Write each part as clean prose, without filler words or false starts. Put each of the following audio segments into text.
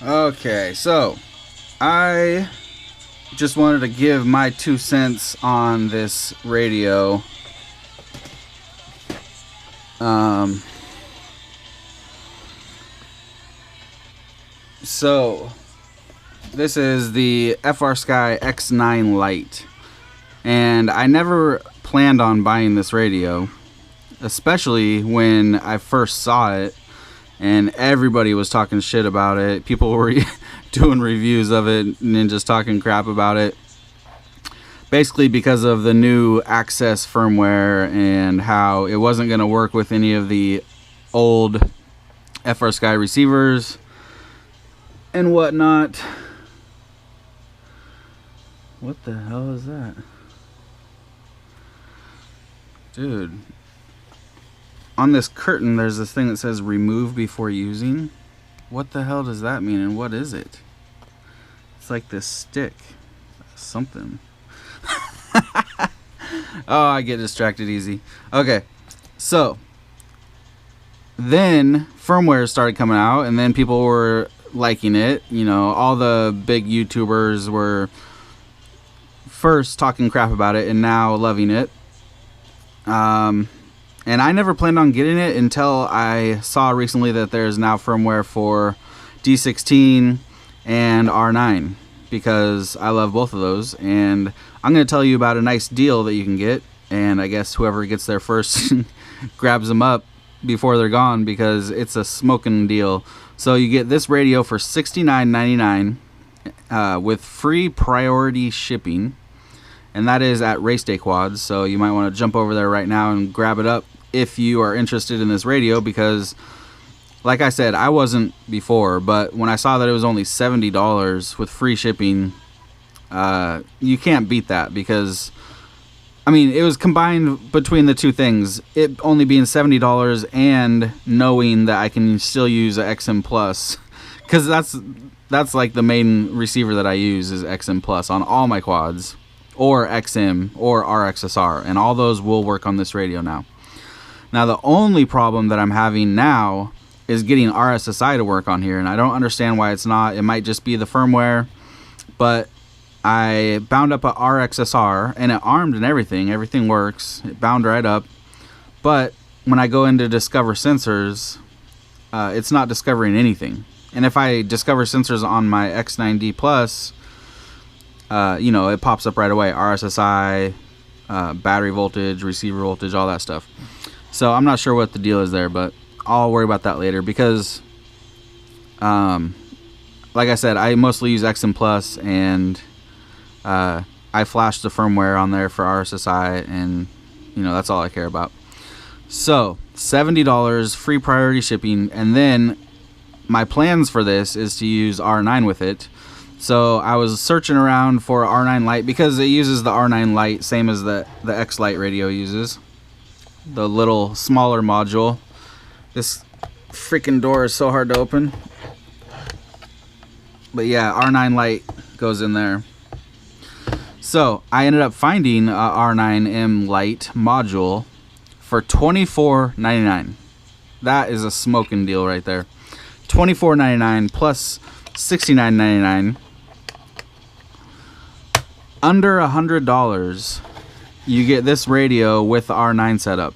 Okay, so I just wanted to give my 2 cents on this radio. So this is the frsky X9 Lite, and I never planned on buying this radio, especially when I first saw it and everybody was talking shit about it. People were doing reviews of it and just talking crap about it, basically because of the new Access firmware and how it wasn't going to work with any of the old frsky receivers and whatnot. What the hell is that? Dude. On this curtain, there's this thing that says remove before using. What the hell does that mean, and what is it? It's like this stick. Something. Oh, I get distracted easy. Okay, so then firmware started coming out, and then people were liking it. You know, all the big YouTubers were first talking crap about it and now loving it. And I never planned on getting it until I saw recently that there's now firmware for D16 and R9, because I love both of those. And I'm going to tell you about a nice deal that you can get, and I guess whoever gets there first grabs them up before they're gone, because it's a smoking deal. So you get this radio for $69.99 with free priority shipping, and that is at Race Day Quads. So you might want to jump over there right now and grab it up if you are interested in this radio, because like I said, I wasn't before, but when I saw that it was only $70 with free shipping, you can't beat that, because I mean, it was combined between the two things, it only being $70 and knowing that I can still use a XM Plus, because that's like the main receiver that I use is XM Plus on all my quads, or XM or RXSR, and all those will work on this radio now. Now, the only problem that I'm having now is getting RSSI to work on here, and I don't understand why it's not. It might just be the firmware, but I bound up a RXSR, and it armed and everything. Everything works. It bound right up. But when I go into Discover Sensors, it's not discovering anything. And if I discover sensors on my X9D Plus, you know, it pops up right away. RSSI, battery voltage, receiver voltage, all that stuff. So I'm not sure what the deal is there, but I'll worry about that later, because like I said, I mostly use XM Plus, and I flashed the firmware on there for RSSI, and you know, that's all I care about. So $70 free priority shipping, and then my plans for this is to use R9 with it. So I was searching around for R9 Lite, because it uses the R9 Lite, same as the X Lite radio uses. The little smaller module. This freaking door is so hard to open. But yeah, R9 Lite goes in there. So I ended up finding a R9M Lite module for $24.99. That is a smoking deal right there. $24.99 plus $69.99. Under $100, you get this radio with the R9 setup.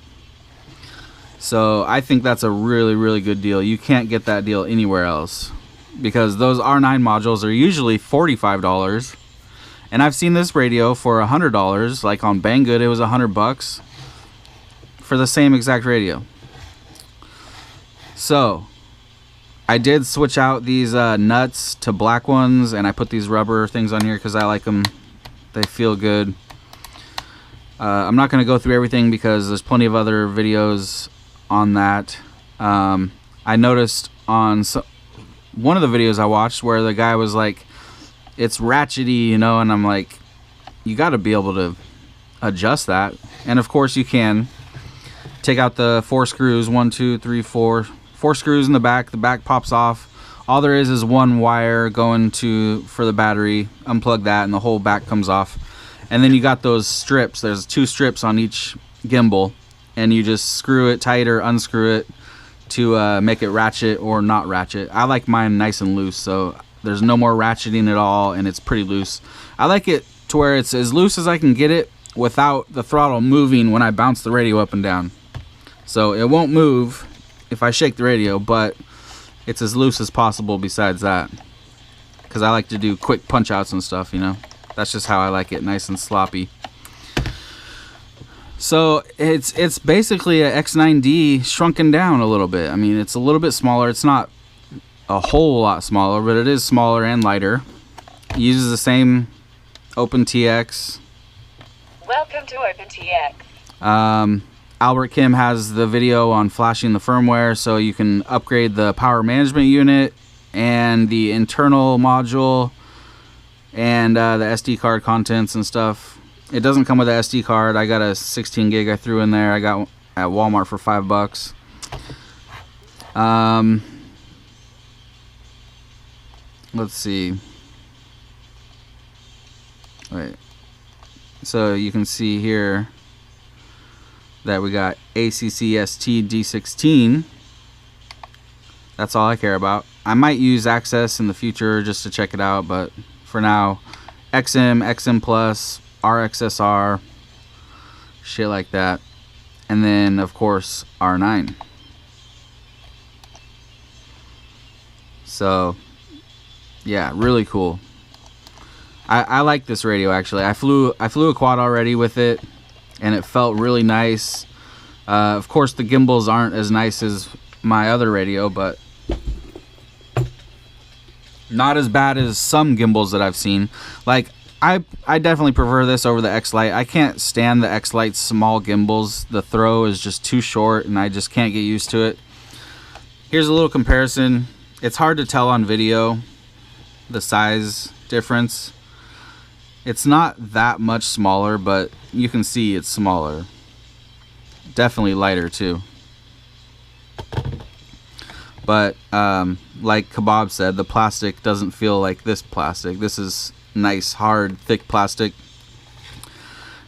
So I think that's a really, really good deal. You can't get that deal anywhere else, because those R9 modules are usually $45. And I've seen this radio for $100, like on Banggood it was $100 for the same exact radio. So I did switch out these nuts to black ones, and I put these rubber things on here because I like them. They feel good. I'm not going to go through everything because there's plenty of other videos on that. I noticed on one of the videos I watched where the guy was like, it's ratchety, you know, and I'm like, you got to be able to adjust that. And of course you can. Take out the 4 screws, 1, 2, 3, 4 screws in the back pops off. All there is one wire going for the battery. Unplug that and the whole back comes off. And then you got those strips. There's 2 strips on each gimbal, and you just screw it tight or unscrew it to make it ratchet or not ratchet. I like mine nice and loose, so there's no more ratcheting at all, and it's pretty loose. I like it to where it's as loose as I can get it without the throttle moving when I bounce the radio up and down. So it won't move if I shake the radio, but it's as loose as possible besides that. Because I like to do quick punch outs and stuff, you know. That's just how I like it, nice and sloppy. So it's basically a X9D shrunken down a little bit. I mean, it's a little bit smaller. It's not a whole lot smaller, but it is smaller and lighter. It uses the same OpenTX. Welcome to OpenTX. Albert Kim has the video on flashing the firmware, so you can upgrade the power management unit and the internal module and the SD card contents and stuff. It doesn't come with an SD card. I got a 16 gig I threw in there. I got at Walmart for $5. Let's see. Wait. So you can see here that we got ACCST D16. That's all I care about. I might use Access in the future just to check it out, but for now, XM, XM Plus, RXSR, shit like that. And then, of course, R9. So, yeah, really cool. I like this radio, actually. I flew a quad already with it, and it felt really nice. Of course, the gimbals aren't as nice as my other radio, but not as bad as some gimbals that I've seen. Like, I definitely prefer this over the X-Lite. I can't stand the X-Lite's small gimbals. The throw is just too short, and I just can't get used to it. Here's a little comparison. It's hard to tell on video, the size difference. It's not that much smaller, but you can see it's smaller. Definitely lighter too. But like Kebab said, the plastic doesn't feel like this plastic. This is nice, hard, thick plastic.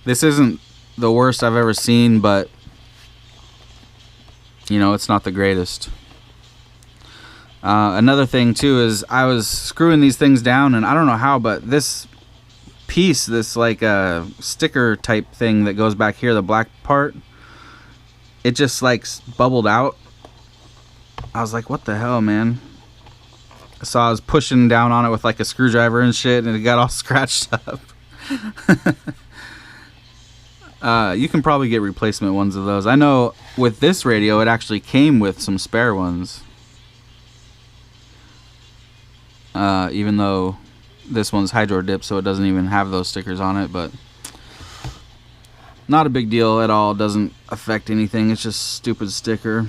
This isn't the worst I've ever seen, but you know, it's not the greatest. Another thing too is I was screwing these things down, and I don't know how, but this piece, this like a sticker type thing that goes back here, the black part, it just like bubbled out. I was like, what the hell, man? So I was pushing down on it with like a screwdriver and shit, and it got all scratched up. You can probably get replacement ones of those. I know with this radio, it actually came with some spare ones. Even though this one's hydro dip, so it doesn't even have those stickers on it, but not a big deal at all. It doesn't affect anything. It's just a stupid sticker.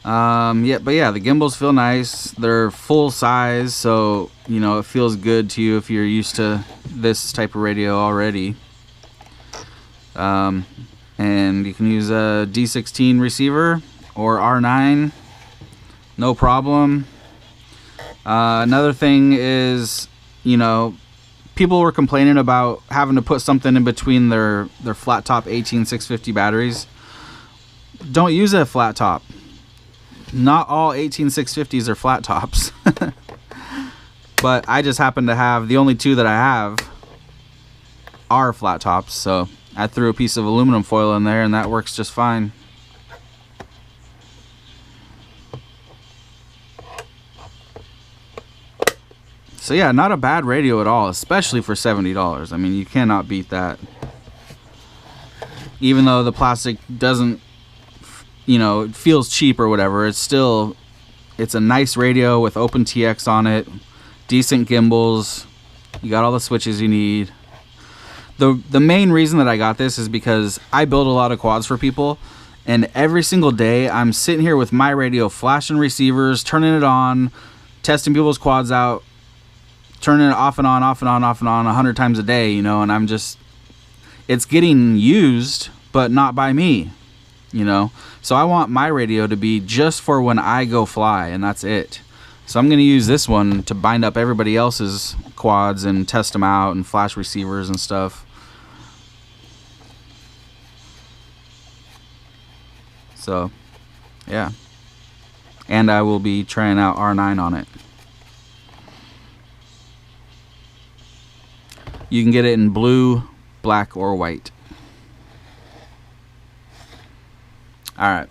Yeah, but yeah, the gimbals feel nice. They're full size, so you know it feels good to you if you're used to this type of radio already. And you can use a D16 receiver or R9, no problem. Another thing is, you know, people were complaining about having to put something in between their flat top 18650 batteries. Don't use a flat top. Not all 18650s are flat tops. But I just happen to have, the only two that I have are flat tops, so I threw a piece of aluminum foil in there and that works just fine. So yeah, not a bad radio at all, especially for $70. I mean, you cannot beat that. Even though the plastic doesn't, you know, it feels cheap or whatever, it's still, it's a nice radio with OpenTX on it, decent gimbals, you got all the switches you need. The main reason that I got this is because I build a lot of quads for people, and every single day I'm sitting here with my radio, flashing receivers, turning it on, testing people's quads out, turning it off and on, off and on, off and on 100 times a day, you know, and I'm just, it's getting used, but not by me, you know. So I want my radio to be just for when I go fly, and that's it. So I'm going to use this one to bind up everybody else's quads and test them out and flash receivers and stuff. So Yeah. And I will be trying out R9 on it. You can get it in blue, black, or white. Alright.